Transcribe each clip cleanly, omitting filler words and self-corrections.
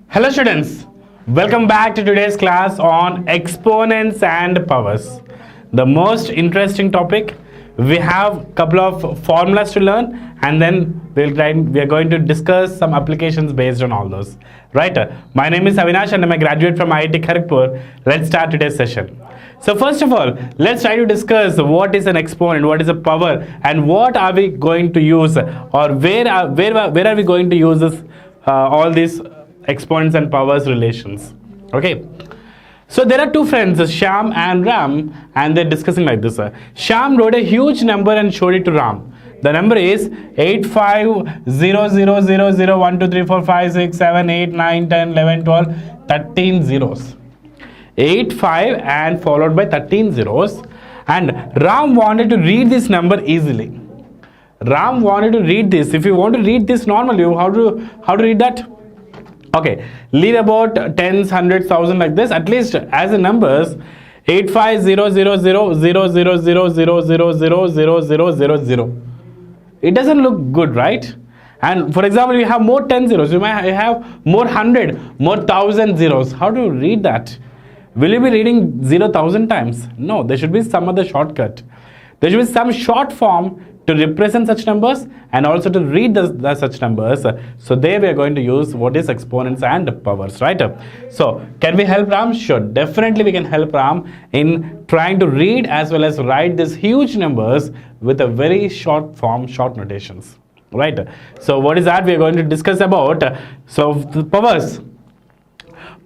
Hello students, welcome back to today's class on exponents and powers. The most interesting topic. We have a couple of formulas to learn, and then we are going to discuss some applications based on all those. Right? My name is Avinash and I'm a graduate from IIT Kharagpur. Let's start today's session. So first of all, let's try to discuss what is an exponent, what is a power, and what are we going to use, or where are we going to use this, all these exponents and powers relations. Okay. So there are two friends, Shyam and Ram, and they're discussing like this. Shyam wrote a huge number and showed it to Ram. The number is 85000123456789101112 13 zeros. 85 and followed by 13 zeros, and Ram wanted to read this number easily. Ram wanted to read this. If you want to read this normally, how to read that? Okay, leave about tens, hundreds, thousand like this. At least as the numbers 85000000000000. It doesn't look good, right? And for example, you have more 10 zeros, you might have more 100, more 1000 zeros. How do you read that? Will you be reading 0,000 times? No, there should be some other shortcut. There should be some short form to represent such numbers and also to read the such numbers. So there we are going to use what is exponents and powers, right? So can we help Ram? Sure, definitely we can help Ram in trying to read as well as write these huge numbers with a very short form, short notations, right? So what is that we are going to discuss about? So the powers.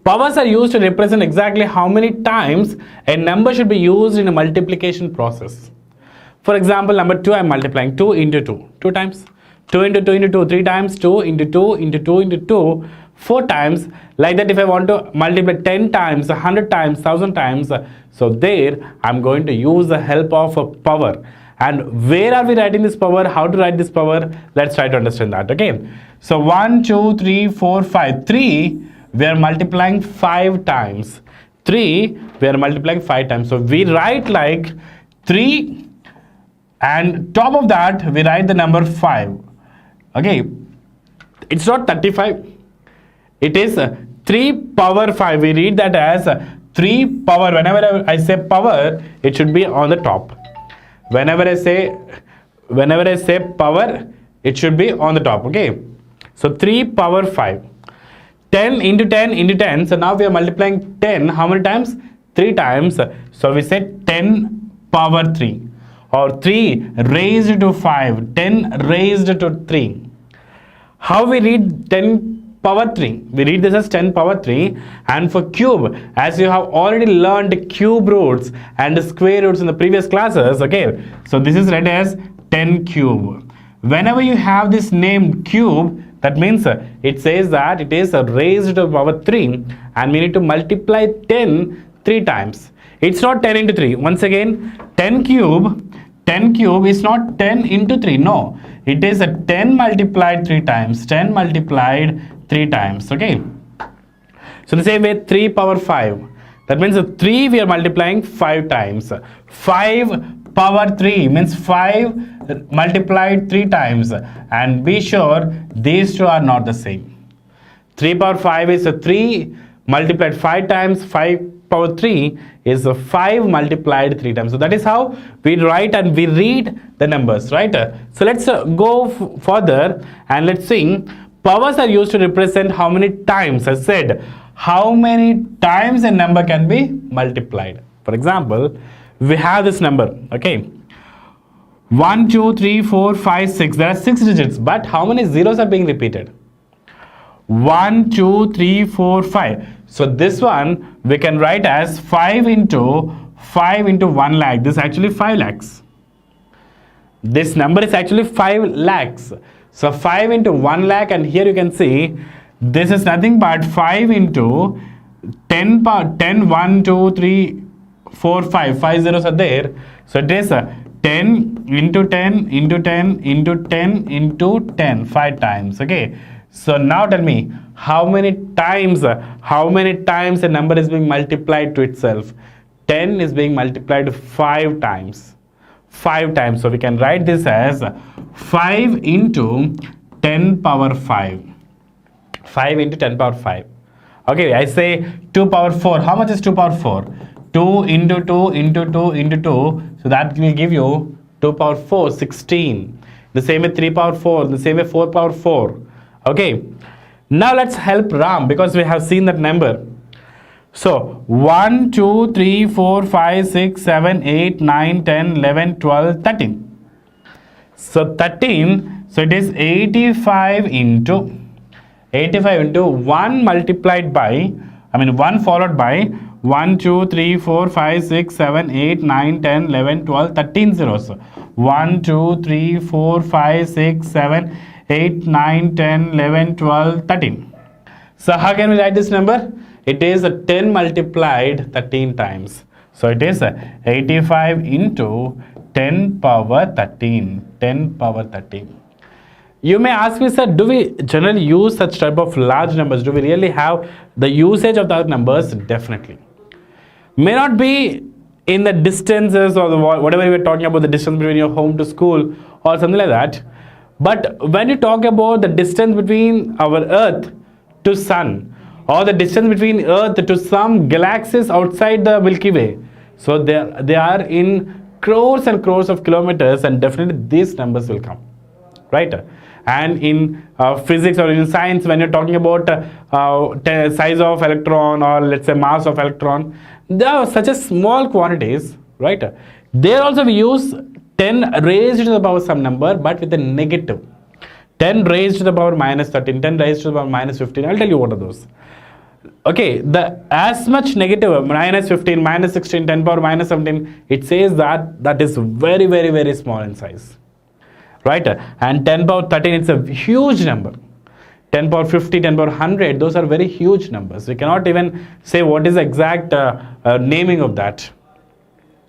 Powers are used to represent exactly how many times a number should be used in a multiplication process. For example, number 2, I'm multiplying 2 into 2, 2 times. 2 into 2 into 2, 3 times. 2 into 2 into 2 into 2, 4 times. Like that, if I want to multiply 10 times, 100 times, 1000 times, so there I'm going to use the help of a power. And where are we writing this power? How to write this power? Let's try to understand that. Okay. So 1, 2, 3, 4, 5. 3, we are multiplying 5 times. 3, we are multiplying 5 times. So we write like 3. And top of that, we write the number 5. Okay, it's not 35. It is 3 power 5. We read that as 3 power. Whenever I say power, it should be on the top. Whenever I say power, it should be on the top. Okay, so 3 power 5. 10 into 10 into 10. So now we are multiplying 10. How many times? 3 times. So we say 10 power 3. Or 3 raised to 5, 10 raised to 3. How we read 10 power 3? We read this as 10 power 3. And for cube, as you have already learned cube roots and square roots in the previous classes, okay, so this is read as 10 cube. Whenever you have this name cube, that means it says that it is raised to power 3, and we need to multiply 10 3 times. It's not 10 into 3. Once again, 10 cube is not 10 into 3. No, it is a 10 multiplied 3 times. 10 multiplied 3 times. Okay. So the same way, 3 power 5. That means 3 we are multiplying 5 times. 5 power 3 means 5 multiplied 3 times. And be sure these two are not the same. 3 power 5 is a 3 multiplied 5 times. 5 power 3 is 5 multiplied 3 times. So that is how we write and we read the numbers, right? So let's go further and let's see. Powers are used to represent how many times, I said, how many times a number can be multiplied. For example, we have this number, okay, 1, 2, 3, 4, 5, 6. There are 6 digits, but how many zeros are being repeated? 1, 2, 3, 4, 5. So this one we can write as 5 into 1 lakh. This is actually 5 lakhs. This number is actually 5 lakhs. So 5 into 1 lakh, and here you can see this is nothing but 5 into 10 power 10, 1, 2, 3, 4, 5. 5 zeros are there. So it is 10 into 10 into 10 into 10 into 10, 5 times. Okay. So now tell me how many times a number is being multiplied to itself. 10 is being multiplied 5 times. 5 times. So we can write this as 5 into 10 power 5. 5 into 10 power 5. Okay, I say 2 power 4. How much is 2 power 4? 2 into 2 into 2 into 2. So that will give you 2 power 4, 16. The same way 3 power 4. The same way 4 power 4. Okay. Now let's help Ram because we have seen that number. So 1, 2, 3, 4, 5, 6, 7, 8, 9, 10, 11, 12, 13. So 13. So it is 85 into 1 multiplied by, 1 followed by 1, 2, 3, 4, 5, 6, 7, 8, 9, 10, 11, 12, 13 zeros. 1, 2, 3, 4, 5, 6, 7, 8, 9, 10, 11, 12, 13. So how can we write this number? It is 10 multiplied 13 times. So it is 85 into 10 power 13. 10 power 13. You may ask me, sir, do we generally use such type of large numbers? Do we really have the usage of the numbers? Definitely. May not be in the distances or whatever we are talking about, the distance between your home to school or something like that. But when you talk about the distance between our Earth to Sun, or the distance between Earth to some galaxies outside the Milky Way, so they are in crores and crores of kilometers, and definitely these numbers will come, right? And in physics or in science, when you're talking about size of electron or let's say mass of electron, there are such a small quantities, right? There also we use 10 raised to the power some number, but with a negative. 10 raised to the power minus 13, 10 raised to the power minus 15. I'll tell you what are those. Okay, the as much negative, minus 15, minus 16, 10 power minus 17, it says that is very, very, very small in size. Right? And 10 power 13, it's a huge number. 10 power 50, 10 power 100, those are very huge numbers. We cannot even say what is the exact naming of that.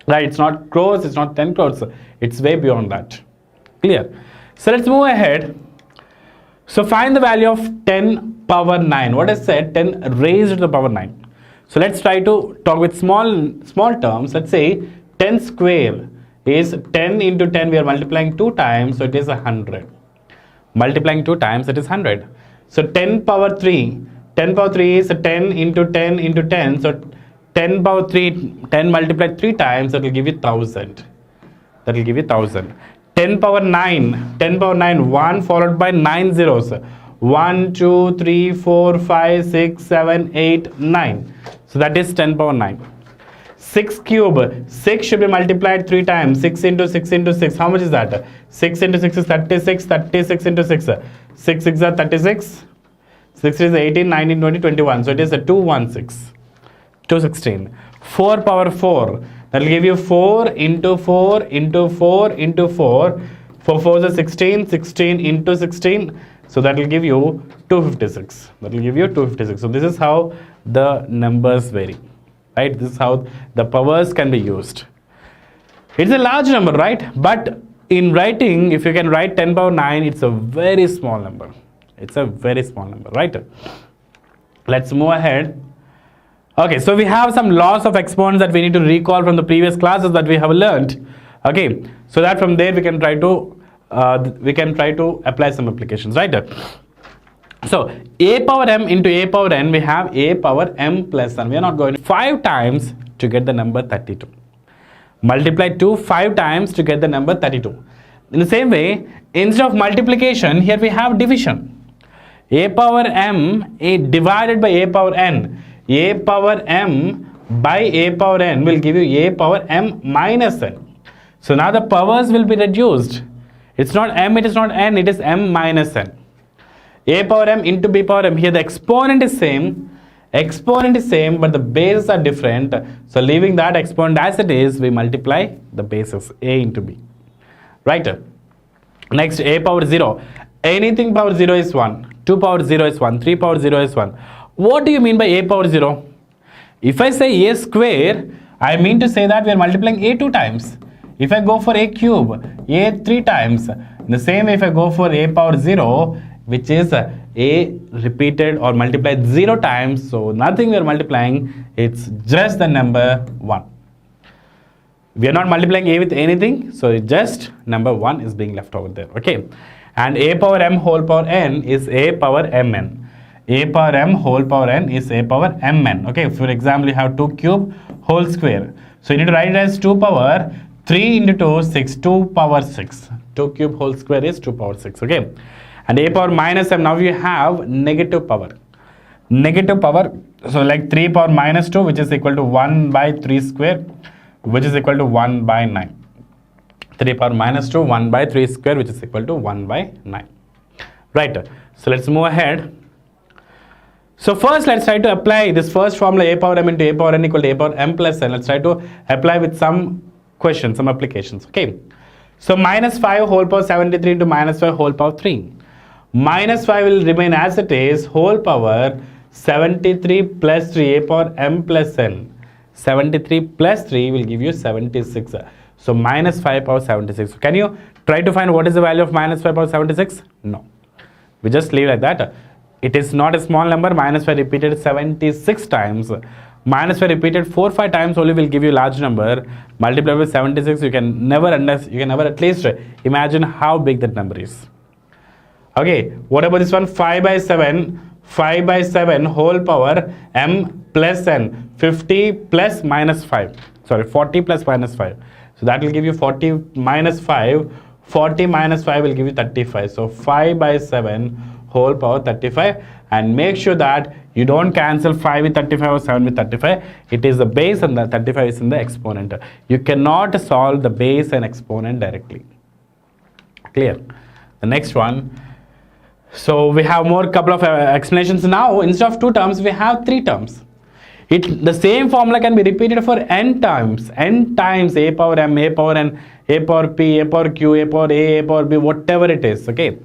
Right? It's not crores, it's not 10 crores. It's way beyond that. Clear? So let's move ahead. So find the value of 10 power 9. What I said, 10 raised to the power 9. So let's try to talk with small terms. Let's say 10 square is 10 into 10. We are multiplying 2 times, so it is 100. Multiplying 2 times, it is 100. So 10 power 3. 10 power 3 is 10 into 10 into 10. So 10 power 3, 10 multiplied 3 times, that will give you 1000. That will give you 1000. 10 power 9. 10 power 9, 1 followed by 9 zeros. 1, 2, 3, 4, 5, 6, 7, 8, 9. So that is 10 power 9. 6 cube. 6 should be multiplied 3 times. 6 into 6 into 6. How much is that? 6 into 6 is 36. 36 into 6. 6 6 are 36. 6 is 18, 19, 20, 21. So it is a 216. 216. 4 power 4. That will give you 4 into 4 into 4 into 4. 4 4 is 16. 16 into 16. So that will give you 256. That will give you 256. So this is how the numbers vary. Right? This is how the powers can be used. It's a large number, right? But in writing, if you can write 10 power 9, it's a very small number. It's a very small number, right? Let's move ahead. Okay, so we have some laws of exponents that we need to recall from the previous classes that we have learned. Okay, so that from there we can try to apply some applications, right? So a power m into a power n, we have a power m plus n. We are not going 5 times to get the number 32. Multiply 2 5 times to get the number 32. In the same way, instead of multiplication, here we have division. A power m divided by a power n. A power m by a power n will give you a power m minus n. So now the powers will be reduced. It's not m, it is not n, it is m minus n. A power m into b power m. Here the exponent is same, but the bases are different. So leaving that exponent as it is, we multiply the bases a into b. Right? Next, a power 0. Anything power 0 is 1. 2 power 0 is 1. 3 power 0 is 1. What do you mean by a power 0? If I say a square, I mean to say that we are multiplying a 2 times. If I go for a cube, a 3 times. In the same way, if I go for a power 0, which is a repeated or multiplied 0 times, so nothing we are multiplying, it's just the number 1. We are not multiplying a with anything, so just number 1 is being left over there. Okay, and a power m whole power n is a power mn. a power m whole power n is a power mn. Okay, for example, you have 2 cube whole square. So you need to write it as 2 power 3 into 2, 6, 2 power 6. 2 cube whole square is 2 power 6. Okay, and a power minus m, now you have negative power. Negative power, so like 3 power minus 2, which is equal to 1 by 3 square, which is equal to 1 by 9. 3 power minus 2, 1 by 3 square, which is equal to 1 by 9. Right, so let's move ahead. So first let's try to apply this first formula, a power m into a power n equal to a power m plus n. Let's try to apply with some questions, some applications. Okay, so minus 5 whole power 73 into minus 5 whole power 3. Minus 5 will remain as it is, whole power 73 plus 3, a power m plus n. 73 plus 3 will give you 76. So minus 5 power 76. So can you try to find what is the value of minus 5 power 76? No. We just leave like that. It is not a small number. Minus 5 repeated 76 times. Minus 5 repeated 4-5 times only will give you large number. Multiply with 76. You can never at least imagine how big that number is. Okay, what about this one? 5 by 7. 5 by 7 whole power m plus n. 50 plus minus 5. Sorry, 40 plus minus 5. So that will give you 40 minus 5. 40 minus 5 will give you 35. So 5 by 7 whole power 35. And make sure that you don't cancel 5 with 35 or 7 with 35. It is the base and the 35 is in the exponent. You cannot solve the base and exponent directly. Clear? The next one. So we have more couple of explanations now. Instead of 2 terms, we have 3 terms. The same formula can be repeated for n times. N times a power m, a power n, a power p, a power q, a power a power b, whatever it is. Okay.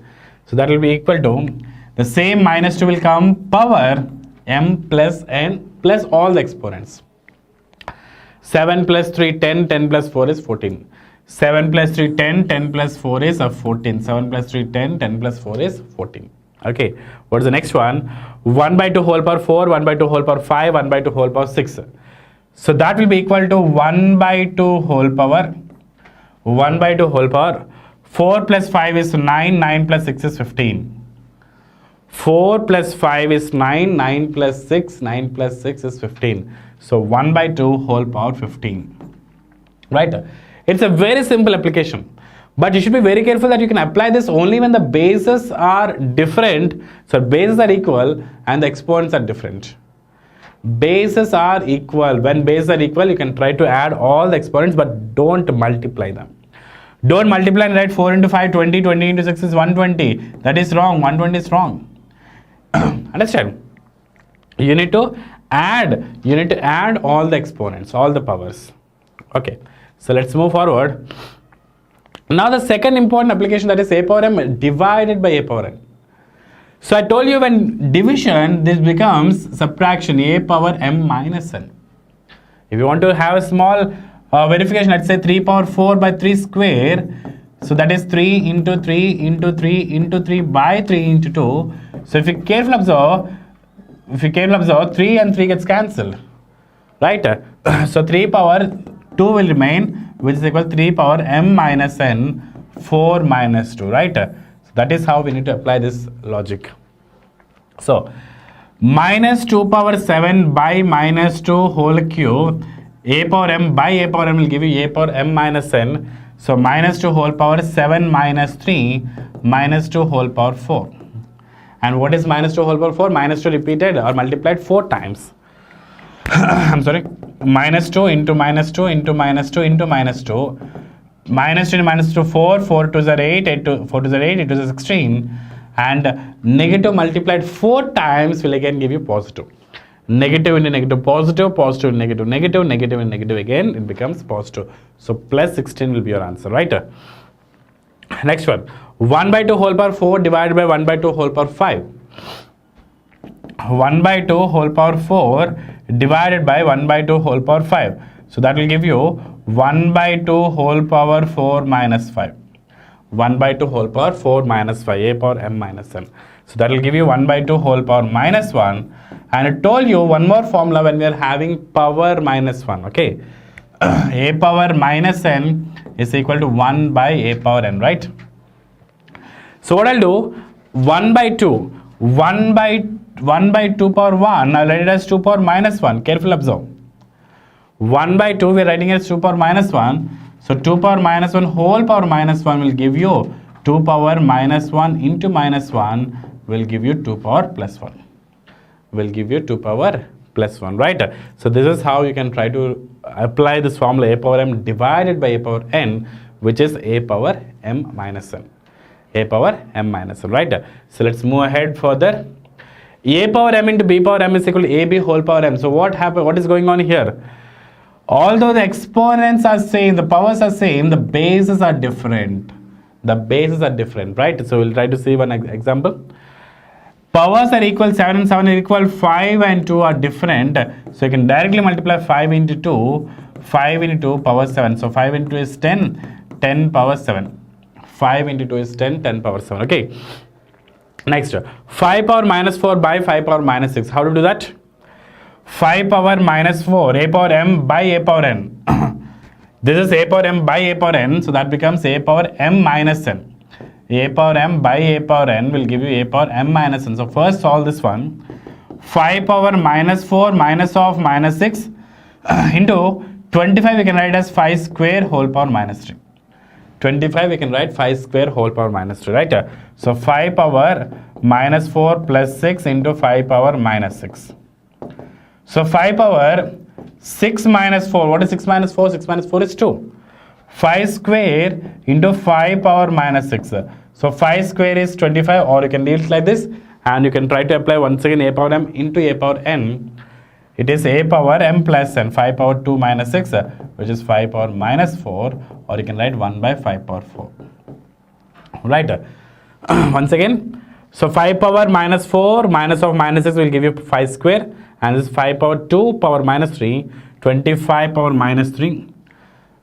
So that will be equal to the same minus 2 will come power m plus n plus all the exponents. 7 plus 3, 10, 10 plus 4 is 14. 7 plus 3, 10, 10 plus 4 is 14. 7 plus 3, 10, 10 plus 4 is 14. Okay, what is the next one? 1 by 2 whole power 4, 1 by 2 whole power 5, 1 by 2 whole power 6. So that will be equal to 1 by 2 whole power, 1 by 2 whole power, 4 plus 5 is 9, 9 plus 6 is 15. 4 plus 5 is 9, 9 plus 6, 9 plus 6 is 15. So 1 by 2 whole power 15. Right? It's a very simple application. But you should be very careful that you can apply this only when the bases are different. So bases are equal and the exponents are different. Bases are equal. When bases are equal, you can try to add all the exponents, but don't multiply them. Don't multiply and write 4 into 5, 20, 20 into 6 is 120. That is wrong. 120 is wrong. Understand? You need to add all the exponents, all the powers. Okay. So let's move forward. Now the second important application, that is a power m divided by a power n. So I told you when division, this becomes subtraction, a power m minus n. If you want to have a small verification, let's say 3 power 4 by 3 square. So that is 3 into 3 into 3 into 3 by 3 into 2. So if you carefully observe, 3 and 3 gets cancelled. Right? So 3 power 2 will remain, which is equal to 3 power m minus n 4 minus 2. Right? So that is how we need to apply this logic. So minus 2 power 7 by minus 2 whole cube, a power m by a power m will give you a power m minus n. So minus 2 whole power 7 minus 3 minus 2 whole power 4. And what is minus 2 whole power 4? Minus 2 repeated or multiplied 4 times. I'm sorry. Minus 2 into minus 2 into minus 2 into minus 2. Minus 2 into minus 2, 4. 4 to the 8. 8 to 4 to the 8. 8 to the 16. And negative multiplied 4 times will again give you positive. Negative into negative positive, positive into negative negative, negative into negative again, it becomes positive. So plus 16 will be your answer, right? Next one. 1 by 2 whole power 4 divided by 1 by 2 whole power 5. 1 by 2 whole power 4 divided by 1 by 2 whole power 5. So that will give you 1 by 2 whole power 4 minus 5. 1 by 2 whole power 4 minus 5, a power m minus n. So that will give you 1 by 2 whole power minus 1. And I told you one more formula when we are having power minus 1, okay? A power minus n is equal to 1 by a power n, right? So what I'll do, 1 by 2, 1 by 1 by 2 power 1, I'll write it as 2 power minus 1. Careful observe. 1 by 2, we're writing as 2 power minus 1. So 2 power minus 1 whole power minus 1 will give you 2 power minus 1 into minus 1 will give you 2 power plus 1. Will give you 2 power plus 1, right? So this is how you can try to apply this formula, a power m divided by a power n, which is a power m minus n. A power m minus n, right? So let's move ahead further. A power m into b power m is equal to ab whole power m. So what happened? What is going on here? Although the exponents are same, the powers are same, the bases are different. The bases are different, right? So we'll try to see one example. Powers are equal, 7 and 7 are equal, 5 and 2 are different. So you can directly multiply 5 into 2, 5 into 2 power 7. So 5 into 2 is 10, 10 power 7. 5 into 2 is 10, 10 power 7. Okay. Next, 5 power minus 4 by 5 power minus 6. How to do that? 5 power minus 4, a power m by a power n. This is a power m by a power n. So that becomes a power m minus n. A power m by a power n will give you a power m minus n. So first solve this one. 5 power minus 4 minus of minus 6 into 25 we can write as 5 square whole power minus 3. 25 we can write 5 square whole power minus 3, right? So 5 power minus 4 plus 6 into 5 power minus 6. So 5 power 6 minus 4. What is 6 minus 4? 6 minus 4 is 2. 5 square into 5 power minus 6. So 5 square is 25, or you can leave it like this and you can try to apply once again a power m into a power n. It is a power m plus n, 5 power 2 minus 6, which is 5 power minus 4, or you can write 1 by 5 power 4. Right? Once again, so 5 power minus 4 minus of minus 6 will give you 5 square, and this is 5 power 2 power minus 3, 25 power minus 3.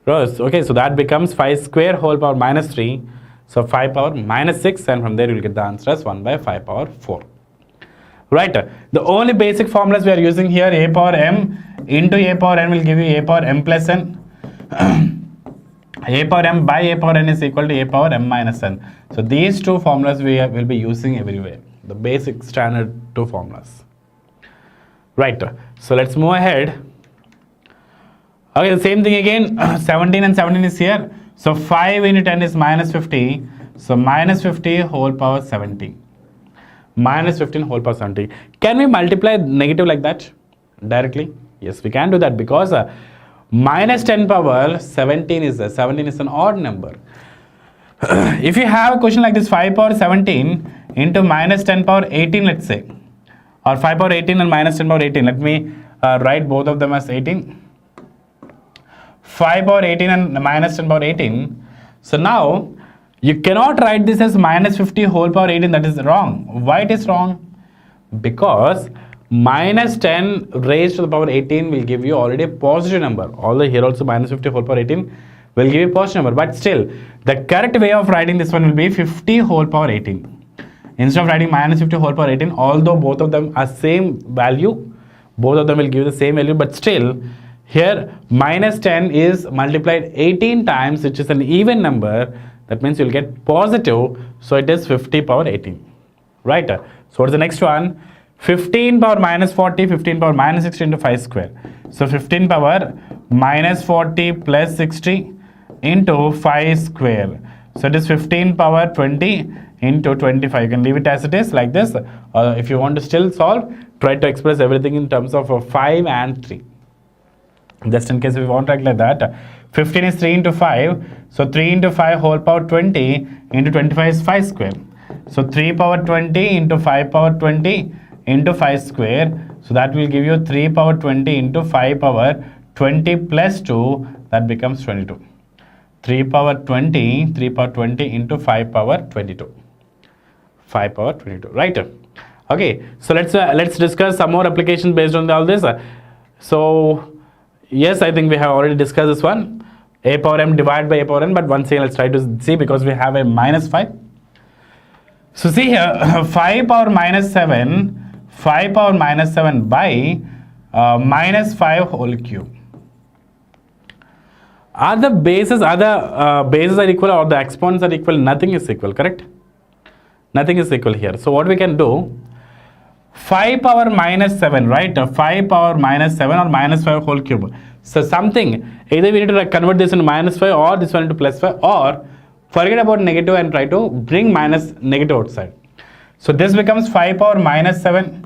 Okay, so that becomes 5 square whole power minus 3. So 5 power minus 6, and from there you will get the answer as 1 by 5 power 4. Right, the only basic formulas we are using here, a power m into a power n will give you a power m plus n. A power m by a power n is equal to a power m minus n. So these two formulas we will be using everywhere, the basic standard two formulas. Right, so let's move ahead. Okay, the same thing again. 17 and 17 is here. So 5 into 10 is minus 50. So minus 50 whole power 70. Minus 15 whole power 70. Can we multiply negative like that directly? Yes, we can do that, because minus 10 power 17 is an odd number. If you have a question like this, 5 power 17 into minus 10 power 18, let's say, or 5 power 18 and minus 10 power 18. Let me write both of them as 18. 5 power 18 and minus 10 power 18. So now you cannot write this as minus 50 whole power 18. That is wrong. Why it is wrong? Because minus 10 raised to the power 18 will give you already a positive number. Although here also minus 50 whole power 18 will give you a positive number. But still, the correct way of writing this one will be 50 whole power 18. Instead of writing minus 50 whole power 18, although both of them are same value, both of them will give the same value, but still, here minus 10 is multiplied 18 times, which is an even number. That means you'll get positive. So it is 50 power 18. Right? So what's the next one? 15 power minus 40, 15 power minus 60 into 5 square. So 15 power minus 40 plus 60 into 5 square. So it is 15 power 20 into 25. You can leave it as it is like this. If you want to still solve, try to express everything in terms of 5 and 3. Just in case if you want to write like that, 15 is 3 into 5. So 3 into 5 whole power 20 into 25 is 5 square. So 3 power 20 into 5 power 20 into 5 square. So that will give you 3 power 20 into 5 power 20 plus 2. That becomes 22. 3 power 20 into 5 power 22. 5 power 22. Right? Okay. So let's discuss some more applications based on all this. So yes, I think we have already discussed this one. A power m divided by a power n, but once again let's try to see, because we have a minus 5. So see here, 5 power minus 7, 5 power minus 7 by minus 5 whole cube. Are the bases are equal, or the exponents are equal? Nothing is equal, correct? Nothing is equal here. So what we can do, 5 power minus 7, right? 5 power minus 7 or minus 5 whole cube. So something, either we need to convert this into minus 5 or this one into plus 5, or forget about negative and try to bring minus negative outside. So this becomes 5 power minus 7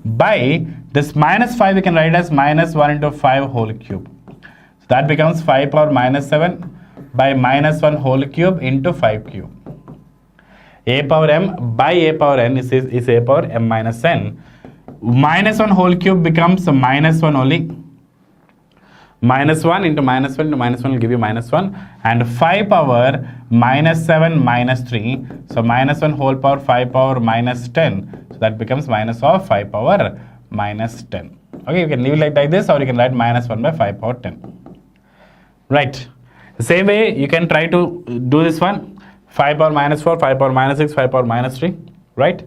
by this minus 5 we can write as minus 1 into 5 whole cube. So that becomes 5 power minus 7 by minus 1 whole cube into 5 cube. A power m by a power n is a power m minus n. Minus 1 whole cube becomes minus 1 only. Minus 1 into minus 1 into minus 1 will give you minus 1. And 5 power minus 7 minus 3. So minus 1 whole power 5 power minus 10. So that becomes minus of 5 power minus 10. Okay, you can leave it like this, or you can write minus 1 by 5 power 10. Right. The same way you can try to do this one. 5 power minus 4, 5 power minus 6, 5 power minus 3, right?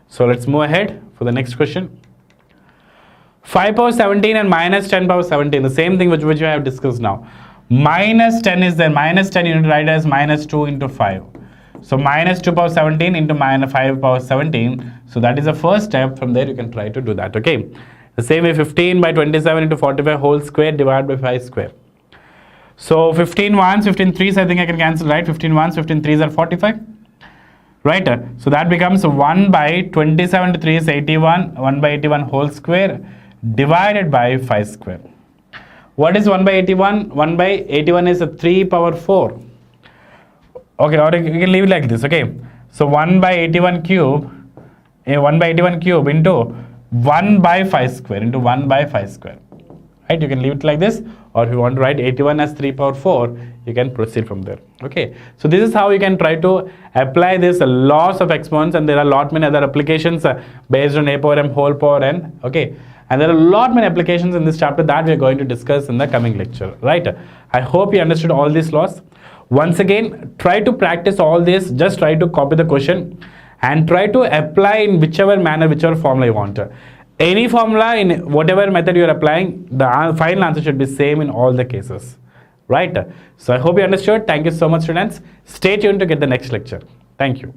So let's move ahead for the next question. 5 power 17 and minus 10 power 17, the same thing which we have discussed now. Minus 10 is there, minus 10 you need to write as minus 2 into 5. So minus 2 power 17 into minus 5 power 17. So that is the first step. From there you can try to do that, okay? The same way 15 by 27 into 45 whole square divided by 5 square. So 15 ones, 15 threes, I think I can cancel, right? 15 ones, 15 threes are 45, right? So that becomes 1 by 27 to 3 is 81, 1 by 81 whole square divided by 5 square. What is 1 by 81? 1 by 81 is a 3 power 4. Okay, or you can leave it like this, okay? So 1 by 81 cube, 1 by 81 cube into 1 by 5 square into 1 by 5 square. Right, you can leave it like this, or if you want to write 81 as 3 power 4, you can proceed from there. Okay, so this is how you can try to apply this laws of exponents, and there are a lot many other applications based on a power m whole power n. Okay, and there are a lot many applications in this chapter that we are going to discuss in the coming lecture. Right, I hope you understood all these laws. Once again, try to practice all this. Just try to copy the question and try to apply in whichever manner, whichever formula you want. Any formula in whatever method you are applying, the final answer should be same in all the cases, right? So I hope you understood. Thank you so much, students. Stay tuned to get the next lecture. Thank you.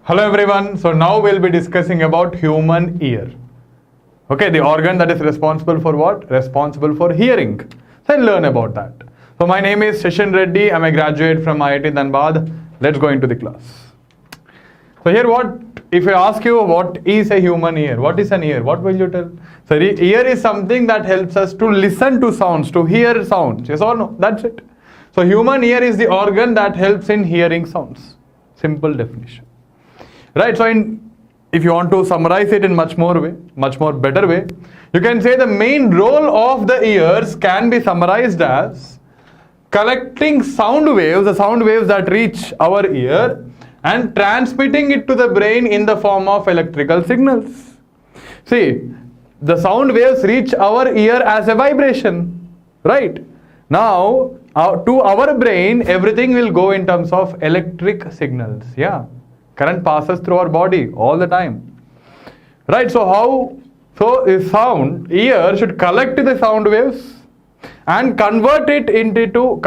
Hello everyone. So now we'll be discussing about human ear. Okay, the organ that is responsible for what? Responsible for hearing. So I'll learn about that. So my name is Seshan Reddy. I'm a graduate from IIT Dhanbad. Let's go into the class. So here if I ask you what is a human ear? What is an ear? What will you tell? So the ear is something that helps us to listen to sounds, to hear sounds. Yes or no? That's it. So human ear is the organ that helps in hearing sounds. Simple definition. Right, so if you want to summarize it in much more better way, you can say the main role of the ears can be summarized as collecting sound waves, the sound waves that reach our ear, and transmitting it to the brain in the form of electrical signals. See, the sound waves reach our ear as a vibration, right? Now, to our brain, everything will go in terms of electric signals, yeah. Current passes through our body all the time, right? So ear should collect the sound waves and convert it into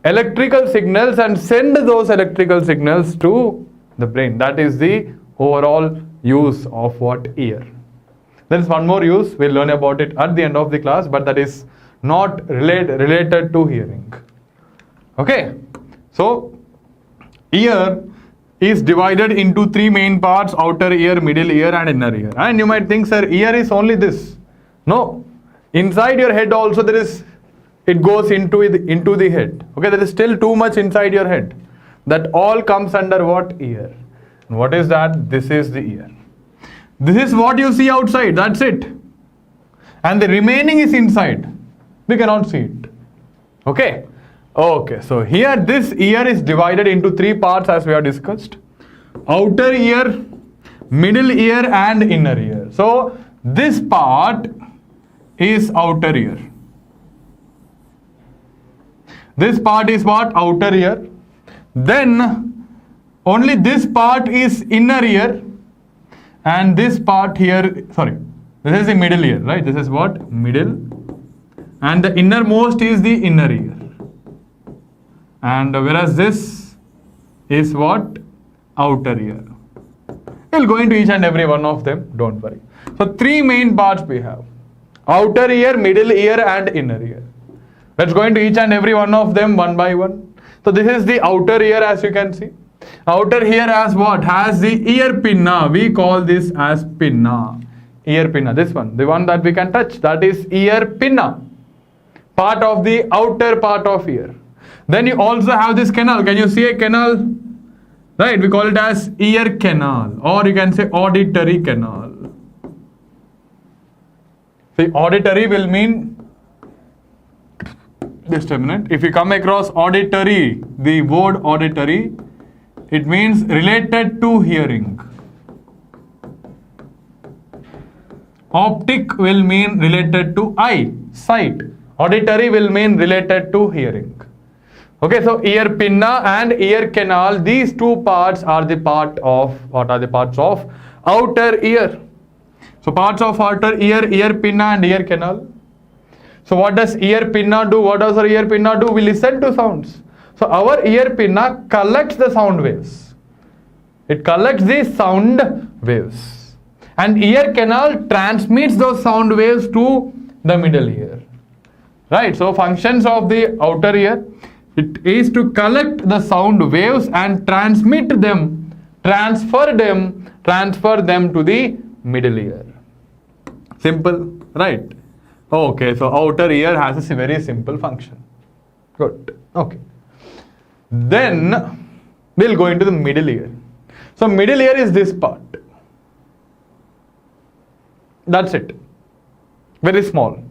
electrical signals and send those electrical signals to the brain. That is the overall use of what? Ear. There is one more use, we'll learn about it at the end of the class, but that is not related to hearing. Okay, so ear is divided into three main parts: outer ear, middle ear and inner ear. And you might think, sir, ear is only this. No, inside your head also it goes into the head. Okay, there is still too much inside your head. That all comes under what? Ear. And what is that? This is the ear. This is what you see outside, that's it. And the remaining is inside. We cannot see it. Okay. Okay, so here this ear is divided into three parts as we have discussed: outer ear, middle ear and inner ear. So this part is outer ear. This part is what? Outer ear. Then only this part is inner ear, and this part here, sorry, this is the middle ear, right? This is what? Middle. And the innermost is the inner ear. And whereas this is what? Outer ear. We'll go into each and every one of them, don't worry. So 3 main parts we have. Outer ear, middle ear and inner ear. Let's go into each and every one of them one by one. So this is the outer ear, as you can see. Outer ear has what? Has the ear pinna. We call this as pinna. Ear pinna, this one, the one that we can touch, that is ear pinna. Part of the outer part of ear. Then you also have this canal. Can you see a canal? Right, we call it as ear canal, or you can say auditory canal. See, auditory will mean, just a minute, if you come across auditory, the word auditory, it means related to hearing. Optic will mean related to eye, sight. Auditory will mean related to hearing. Okay, so ear pinna and ear canal, these 2 parts are the part of, what are the parts of? Outer ear. So parts of outer ear, ear pinna and ear canal. So what does ear pinna do? What does our ear pinna do? We listen to sounds. So our ear pinna collects the sound waves. It collects the sound waves. And ear canal transmits those sound waves to the middle ear. Right, so functions of the outer ear, it is to collect the sound waves and transmit them, transfer them to the middle ear. Simple, right? Okay, so outer ear has a very simple function. Good, okay. Then we'll go into the middle ear. So middle ear is this part. That's it. Very small.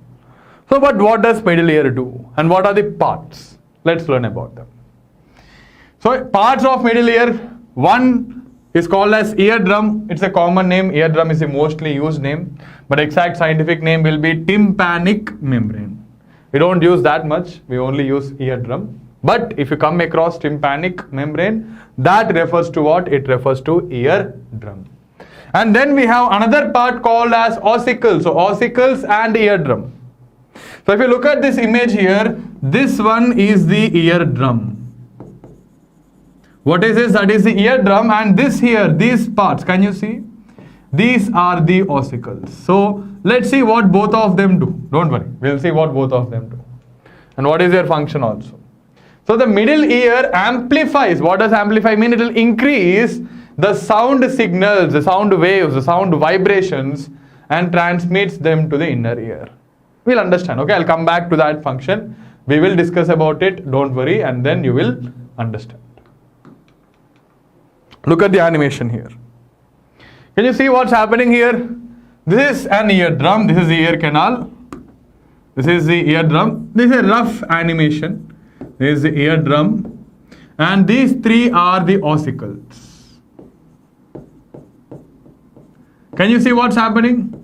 So but what does middle ear do? And what are the parts? Let's learn about them. So parts of middle ear, one is called as eardrum. It's a common name. Eardrum is the mostly used name, but exact scientific name will be tympanic membrane. We don't use that much. We only use eardrum. But if you come across tympanic membrane, that refers to what? It refers to eardrum. And then we have another part called as ossicles. So ossicles and eardrum. So if you look at this image here, this one is the eardrum. What is this? That is the eardrum, and this here, these parts, can you see? These are the ossicles. So let's see what both of them do. Don't worry, we'll see what both of them do. And what is their function also. So the middle ear amplifies. What does amplify mean? It will increase the sound signals, the sound waves, the sound vibrations, and transmits them to the inner ear. We'll understand. Okay, I'll come back to that function. We will discuss about it. Don't worry, and then you will understand. Look at the animation here. Can you see what's happening here? This is an eardrum. This is the ear canal. This is the eardrum. This is a rough animation. This is the eardrum. And these 3 are the ossicles. Can you see what's happening?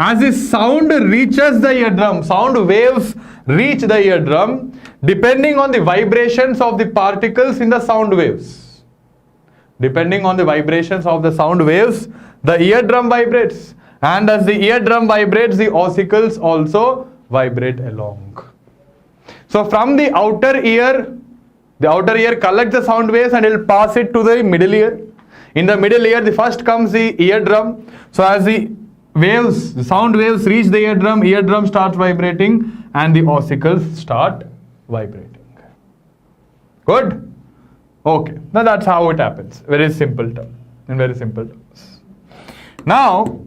As the sound reaches the eardrum, sound waves reach the eardrum depending on the vibrations of the particles in the sound waves. Depending on the vibrations of the sound waves, the eardrum vibrates. And as the eardrum vibrates, the ossicles also vibrate along. So from the outer ear collects the sound waves and it will pass it to the middle ear. In the middle ear, the first comes the eardrum. So as the waves, the sound waves reach the eardrum starts vibrating and the ossicles start vibrating. Good? Okay, now that's how it happens. Very simple term, in very simple terms. Now,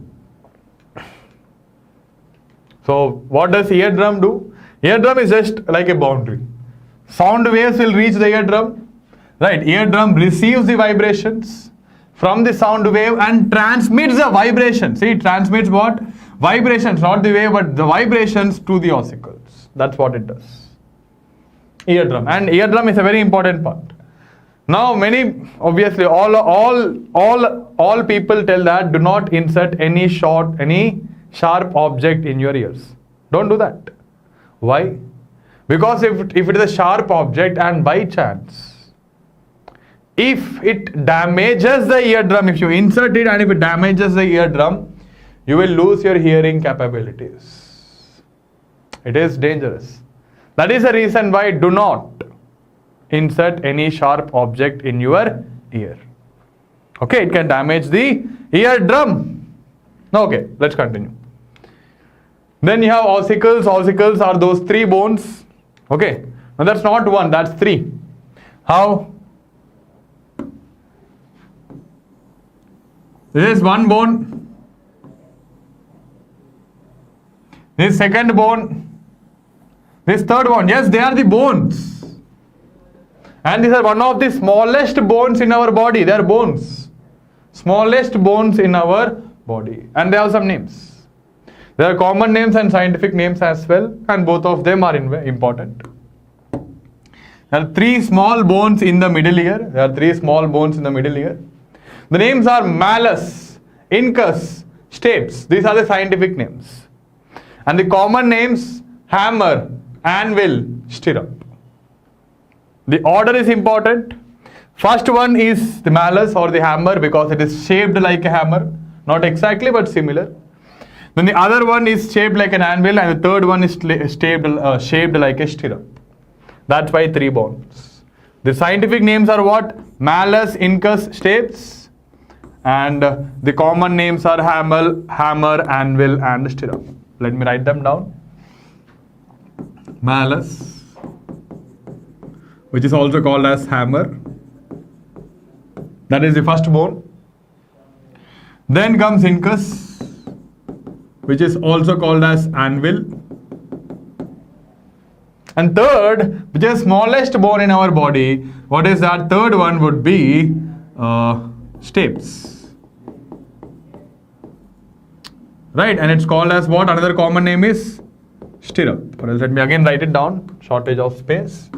so what does eardrum do? Eardrum is just like a boundary. Sound waves will reach the eardrum, right? Eardrum receives the vibrations from the sound wave and transmits the vibration. See, it transmits what? Vibrations, not the wave, but the vibrations to the ossicles. That's what it does. Eardrum. And eardrum is a very important part. Now, obviously, all people tell that do not insert any sharp object in your ears. Don't do that. Why? Because if it is a sharp object and by chance if it damages the eardrum, if you insert it and if it damages the eardrum, you will lose your hearing capabilities. It is dangerous. That is the reason why do not insert any sharp object in your ear. Okay, it can damage the eardrum. Okay, let's continue. Then you have ossicles. Ossicles are those three bones. Okay, now that's not one, that's three. How? This is one bone. This second bone. This third one. Yes, they are the bones. And these are one of the smallest bones in our body. They are bones. Smallest bones in our body. And they have some names. There are common names and scientific names as well. And both of them are important. There are three small bones in the middle ear. There are three small bones in the middle ear. The names are malleus, incus, stapes. These are the scientific names. And the common names, hammer, anvil, stirrup. The order is important. First one is the malleus or the hammer because it is shaped like a hammer. Not exactly but similar. Then the other one is shaped like an anvil and the third one is shaped like a stirrup. That's why three bones. The scientific names are what? Malleus, incus, stapes. And the common names are hammer, anvil and stirrup. Let me write them down. Malleus, which is also called as hammer. That is the first bone. Then comes incus, which is also called as anvil. And third, which is smallest bone in our body, what is that? Third one would be stapes. Right, and it's called as what? Another common name is stirrup. Or else let me again write it down. Shortage of space.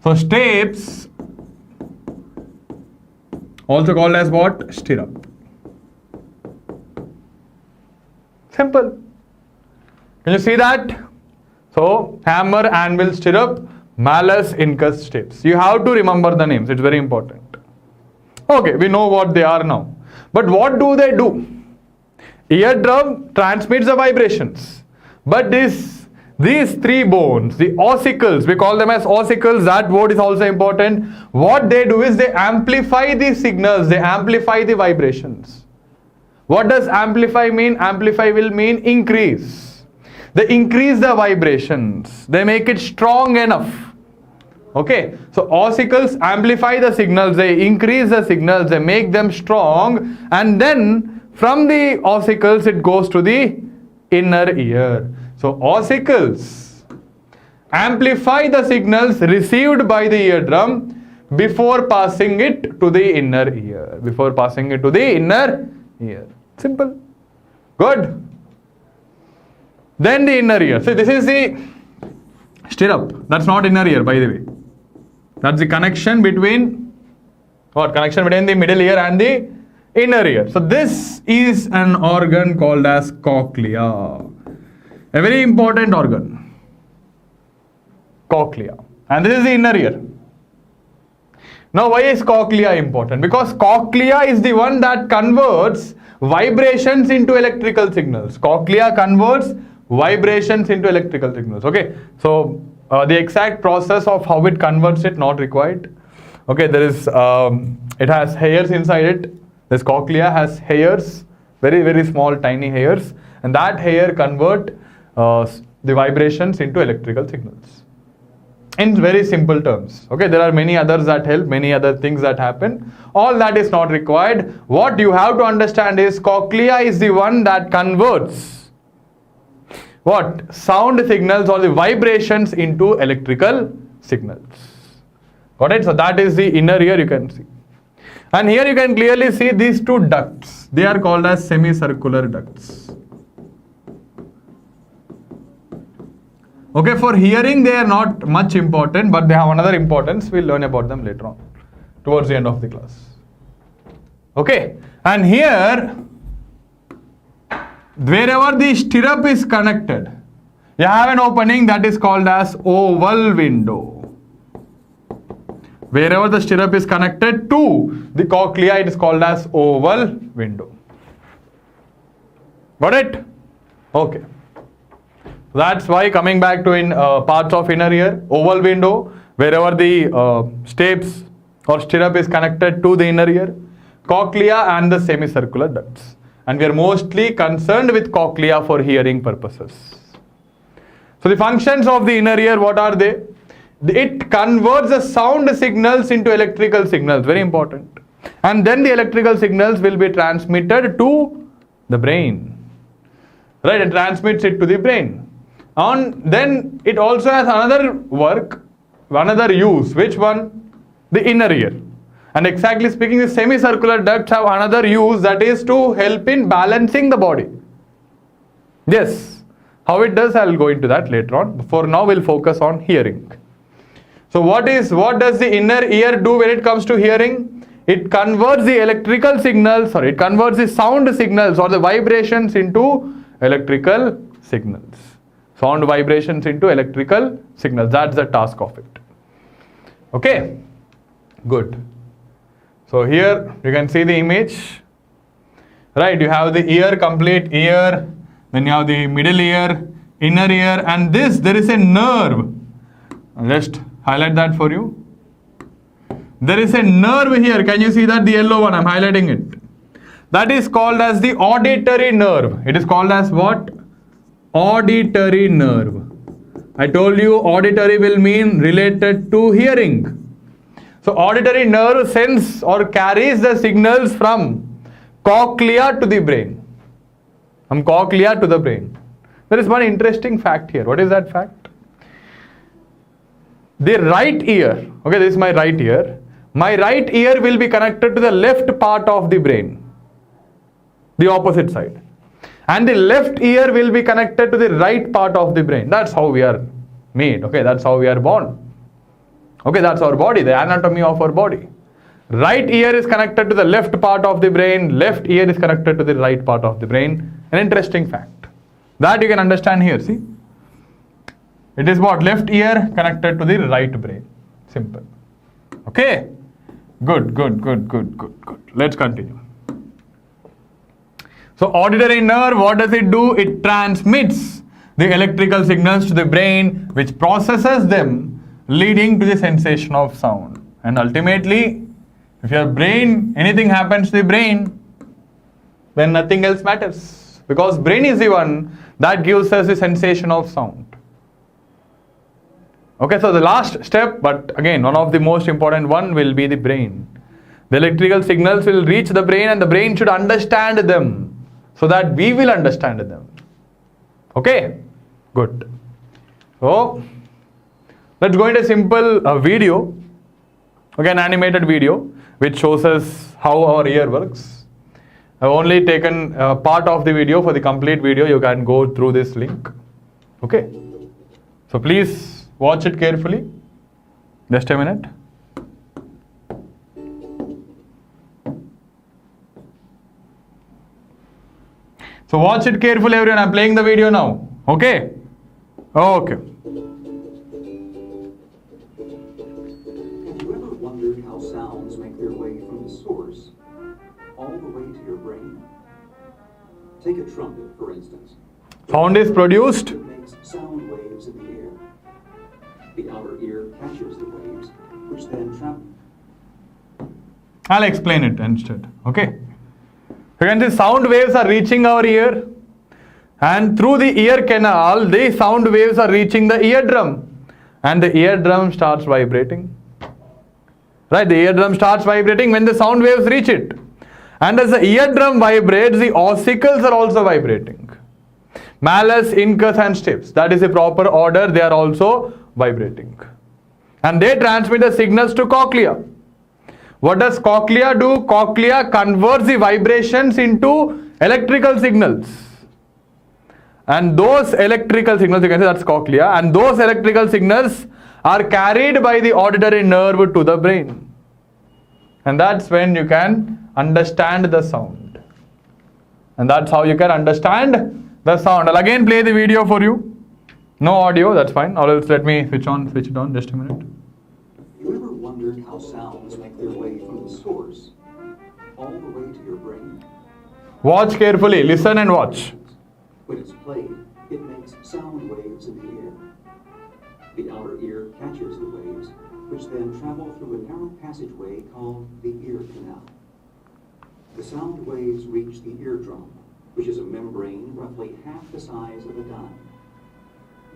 So stapes, also called as what? Stirrup. Simple. Can you see that? So hammer, anvil, stirrup, malleus, incus, stapes. You have to remember the names. It's very important. Okay, we know what they are now. But what do they do? Eardrum transmits the vibrations. But these three bones, the ossicles, we call them as ossicles, that word is also important. What they do is they amplify the signals, they amplify the vibrations. What does amplify mean? Amplify will mean increase. They increase the vibrations. They make it strong enough. Okay, so ossicles amplify the signals, they increase the signals, they make them strong, and then from the ossicles it goes to the inner ear. So ossicles amplify the signals received by the eardrum before passing it to the inner ear. Before passing it to the inner ear. Simple. Good. Then the inner ear. So this is the stirrup. That's not inner ear, by the way. That's the connection between what? Connection between the middle ear and the inner ear. So this is an organ called as cochlea. A very important organ. Cochlea. And this is the inner ear. Now why is cochlea important? Because cochlea is the one that converts vibrations into electrical signals. Cochlea converts vibrations into electrical signals. Okay. So the exact process of how it converts it not required. Okay, there is it has hairs inside it. This cochlea has hairs, very very small tiny hairs, and that hair convert the vibrations into electrical signals. In very simple terms. Okay, there are many others that help, many other things that happen. All that is not required. What you have to understand is cochlea is the one that converts what? Sound signals or the vibrations into electrical signals. Got it? So that is the inner ear, you can see. And here you can clearly see these two ducts. They are called as semicircular ducts. Okay, for hearing they are not much important, but they have another importance. We'll learn about them later on, towards the end of the class. Okay, and here, wherever the stirrup is connected, you have an opening that is called as oval window. Wherever the stirrup is connected to the cochlea, it is called as oval window. Got it? Okay. That's why, coming back to in parts of inner ear, oval window, wherever the stapes or stirrup is connected to the inner ear, cochlea and the semicircular ducts. And we are mostly concerned with cochlea for hearing purposes. So the functions of the inner ear, what are they? It converts the sound signals into electrical signals, very important. And then the electrical signals will be transmitted to the brain. Right, it transmits it to the brain. And then it also has another work, another use. Which one? The inner ear. And exactly speaking, the semicircular ducts have another use, that is to help in balancing the body. Yes, how it does, I will go into that later on. For now, we'll focus on hearing. So what does the inner ear do when it comes to hearing? It converts the electrical signals, it converts the sound signals or the vibrations into electrical signals. Sound vibrations into electrical signals. That's the task of it. Okay, good. So here you can see the image. Right, you have the ear, complete ear, then you have the middle ear, inner ear, and there is a nerve. I'll just highlight that for you. There is a nerve here. Can you see that? The yellow one, I'm highlighting it. That is called as the auditory nerve. It is called as what? Auditory nerve. I told you auditory will mean related to hearing. So auditory nerve sends or carries the signals from cochlea to the brain. From cochlea to the brain. There is one interesting fact here. What is that fact? The right ear, okay, this is my right ear. My right ear will be connected to the left part of the brain, the opposite side. And the left ear will be connected to the right part of the brain. That's how we are made, okay, that's how we are born. Okay, that's our body, the anatomy of our body. Right ear is connected to the left part of the brain, left ear is connected to the right part of the brain. An interesting fact. That you can understand here, see. It is what? Left ear connected to the right brain. Simple. Okay? Good. Let's continue. So auditory nerve, what does it do? It transmits the electrical signals to the brain, which processes them, leading to the sensation of sound. And ultimately, if your brain, anything happens to the brain, then nothing else matters. Because brain is the one that gives us the sensation of sound. Okay, so the last step, but again, one of the most important one will be the brain. The electrical signals will reach the brain and the brain should understand them so that we will understand them. Okay, good. So, let's go into a simple video, okay, an animated video which shows us how our ear works. I've only taken part of the video. For the complete video, you can go through this link. Okay, so please watch it carefully. Just a minute. So watch it carefully, everyone. I'm playing the video now. Okay? Okay. Have you ever wondered how sounds make their way from the source all the way to your brain? Take a trumpet, for instance. Sound is produced. It makes sound waves in the air. The outer ear catches the waves, which then travel. I'll explain it instead. Okay? You can see sound waves are reaching our ear, and through the ear canal, the sound waves are reaching the eardrum, and the eardrum starts vibrating. Right? The eardrum starts vibrating when the sound waves reach it. And as the eardrum vibrates, the ossicles are also vibrating. Malleus, incus and stapes. That is the proper order. They are also vibrating. And they transmit the signals to cochlea. What does cochlea do? Cochlea converts the vibrations into electrical signals. And those electrical signals, you can say that's cochlea, and those electrical signals are carried by the auditory nerve to the brain. And that's when you can understand the sound. And that's how you can understand the sound. I'll again play the video for you. No audio, that's fine. Or else let me switch it on just a minute. You ever wondered how sounds make their way from the source all the way to your brain. Watch carefully, listen and watch. When it's played, it makes sound waves in the air. The outer ear catches the waves, which then travel through a narrow passageway called the ear canal. The sound waves reach the eardrum, which is a membrane roughly half the size of a dime.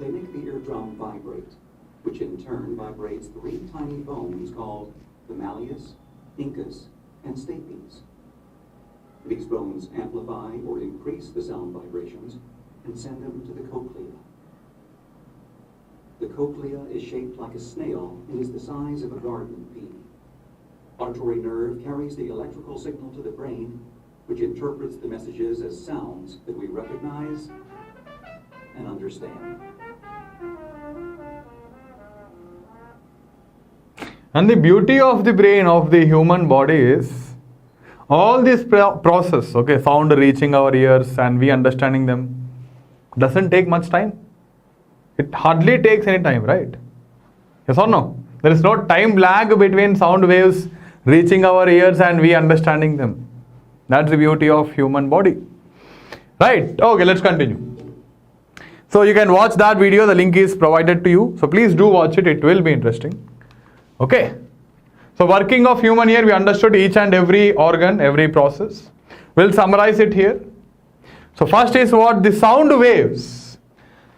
They make the eardrum vibrate, which in turn vibrates 3 tiny bones called the malleus, incus, and stapes. These bones amplify or increase the sound vibrations and send them to the cochlea. The cochlea is shaped like a snail and is the size of a garden pea. Auditory nerve carries the electrical signal to the brain, which interprets the messages as sounds that we recognize and understand. And the beauty of the brain of the human body is all this process, okay, sound reaching our ears and we understanding them, doesn't take much time. It hardly takes any time, right? Yes or no? There is no time lag between sound waves reaching our ears and we understanding them. That's the beauty of human body. Right? Okay, let's continue. So you can watch that video. The link is provided to you. So please do watch it. It will be interesting. Okay. So working of human ear, we understood each and every organ, every process. We'll summarize it here. So first is what? The sound waves.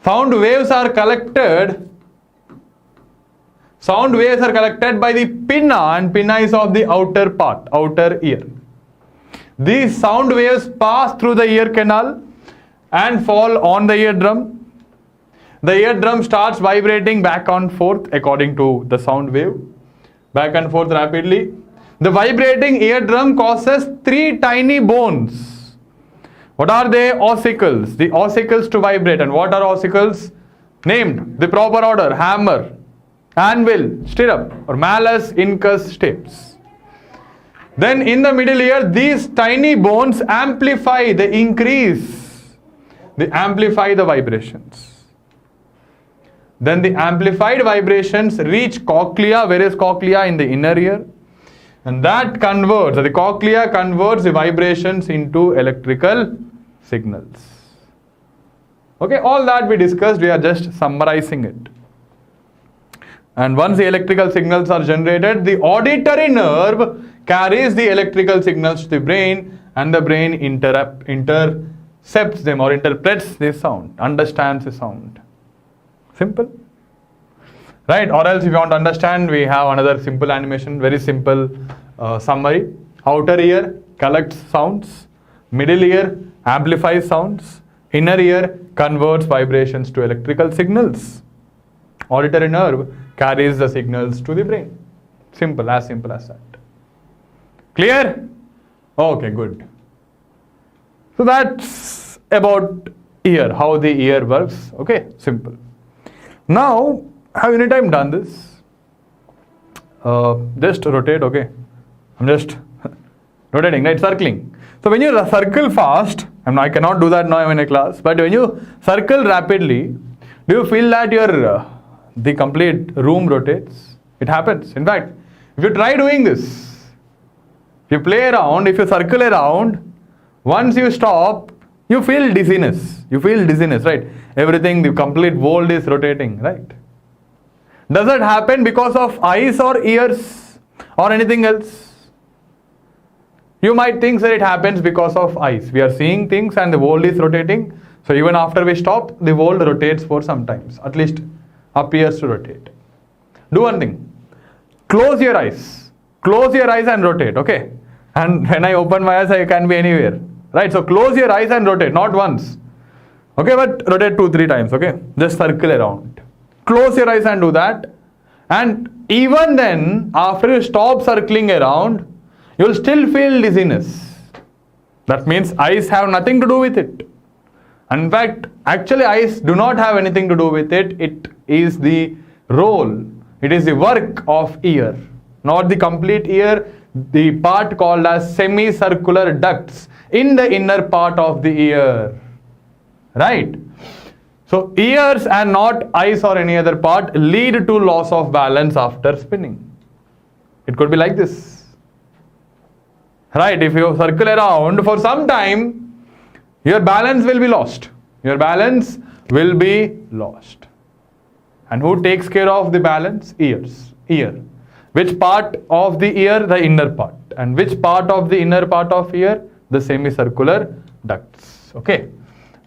Sound waves are collected. Sound waves are collected by the pinna, and pinna is of the outer part, outer ear. These sound waves pass through the ear canal and fall on the eardrum. The eardrum starts vibrating back and forth according to the sound wave, back and forth rapidly. The vibrating eardrum causes 3 tiny bones. What are they? Ossicles. The ossicles to vibrate. And what are ossicles? Named. The proper order: hammer, anvil, stirrup, or malleus, incus, stapes. Then in the middle ear, these tiny bones amplify, they increase, they amplify the vibrations. Then the amplified vibrations reach cochlea. Where is cochlea? In the inner ear. And that converts, the cochlea converts the vibrations into electrical signals. Okay, all that we discussed, we are just summarizing it. And once the electrical signals are generated, the auditory nerve carries the electrical signals to the brain, and the brain intercepts them or interprets the sound, understands the sound. Simple. Right? Or else if you want to understand, we have another simple animation, very simple summary. Outer ear collects sounds, middle ear amplifies sounds, inner ear converts vibrations to electrical signals. Auditory nerve carries the signals to the brain. Simple as that. Clear? Okay, good. So that's about ear, how the ear works. Okay, simple. Now, have you any time done this? Just rotate, okay? I'm just rotating, right? Circling. So when you circle fast, I cannot do that now, I'm in a class, but when you circle rapidly, do you feel that your the complete room rotates? It happens. In fact, if you try doing this, if you play around, if you circle around, once you stop, you feel dizziness. You feel dizziness, right? Everything, the complete world is rotating, right? Does that happen because of eyes or ears or anything else? You might think that it happens because of eyes. We are seeing things and the world is rotating. So even after we stop, the world rotates for some times. At least appears to rotate. Do one thing. Close your eyes. Close your eyes and rotate, okay? And when I open my eyes, I can be anywhere. Right? So close your eyes and rotate, not once. Okay, but rotate 2-3 times, okay? Just circle around. Close your eyes and do that. And even then, after you stop circling around, you'll still feel dizziness. That means eyes have nothing to do with it. And in fact, actually eyes do not have anything to do with it. It is the role, it is the work of ear. Not the complete ear, the part called as semicircular ducts in the inner part of the ear. Right? So ears and not eyes or any other part lead to loss of balance after spinning. It could be like this. Right, if you circle around for some time, your balance will be lost. Your balance will be lost. And who takes care of the balance? Ear. Which part of the ear? The inner part. And which part of the inner part of ear? The semicircular ducts. Okay.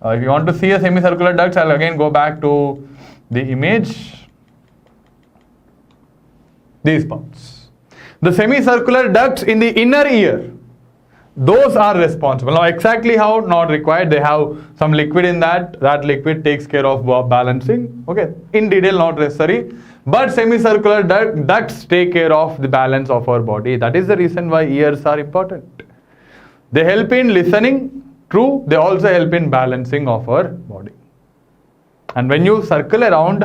If you want to see a semicircular ducts, I'll again go back to the image. These parts. The semicircular ducts in the inner ear, those are responsible. Now exactly how? Not required. They have some liquid in that. That liquid takes care of balancing. Okay. In detail, not necessary. But semicircular ducts take care of the balance of our body. That is the reason why ears are important. They help in listening. True. They also help in balancing of our body. And when you circle around,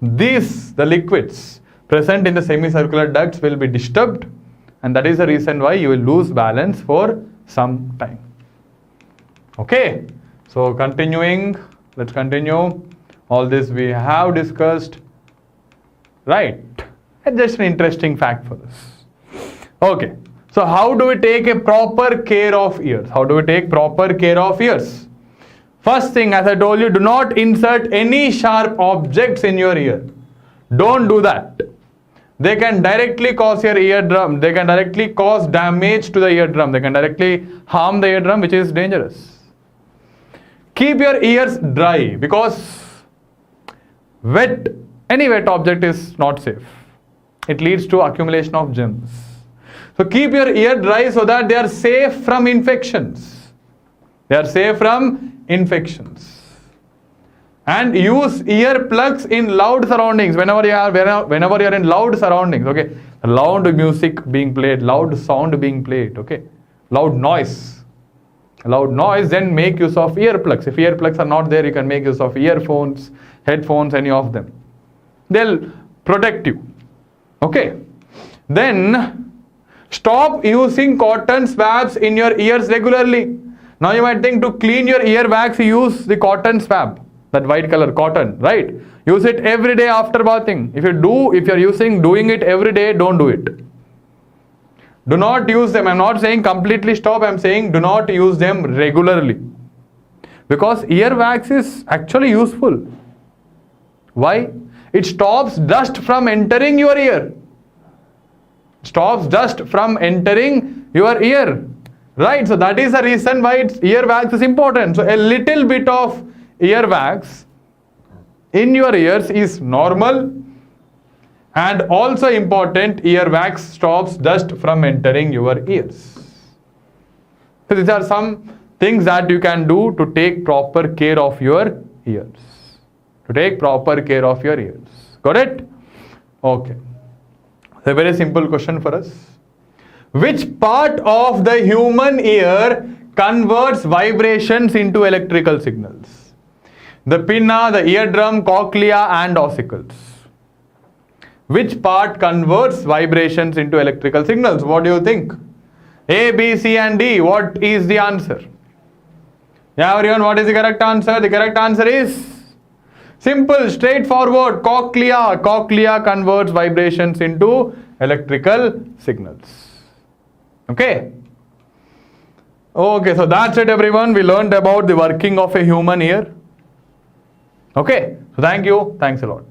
the liquids present in the semicircular ducts will be disturbed. And that is the reason why you will lose balance for some time. Okay. So continuing, let's continue. All this we have discussed. Right. And just an interesting fact for us. Okay. So how do we take a proper care of ears? How do we take proper care of ears? First thing, as I told you, do not insert any sharp objects in your ear. Don't do that. They can directly cause your eardrum. They can directly cause damage to the eardrum. They can directly harm the eardrum, which is dangerous. Keep your ears dry, because any wet object is not safe. It leads to accumulation of germs. So keep your ear dry so that they are safe from infections. They are safe from infections. And use ear plugs in loud surroundings. Whenever you are in loud surroundings, okay, loud music being played, loud sound being played, okay, loud noise, then make use of earplugs. If earplugs are not there, you can make use of earphones, headphones, any of them. They'll protect you. Okay. Then stop using cotton swabs in your ears regularly. Now you might think to clean your earwax, you use the cotton swab, that white color cotton, right? Use it every day after bathing. If you're doing it every day, don't do it. Do not use them. I'm not saying completely stop. I'm saying do not use them regularly. Because earwax is actually useful. Why? It stops dust from entering your ear. Stops dust from entering your ear. Right? So that is the reason why earwax is important. So a little bit of earwax in your ears is normal, and also important, earwax stops dust from entering your ears. So these are some things that you can do to take proper care of your ears. To take proper care of your ears. Got it? Okay. So a very simple question for us. Which part of the human ear converts vibrations into electrical signals? The pinna, the eardrum, cochlea and ossicles. Which part converts vibrations into electrical signals? What do you think? A, B, C and D. What is the answer? Yeah, everyone, what is the correct answer? The correct answer is simple, straightforward, cochlea. Cochlea converts vibrations into electrical signals. Okay. Okay, so that's it everyone. We learned about the working of a human ear. Okay, so thank you. Thanks a lot.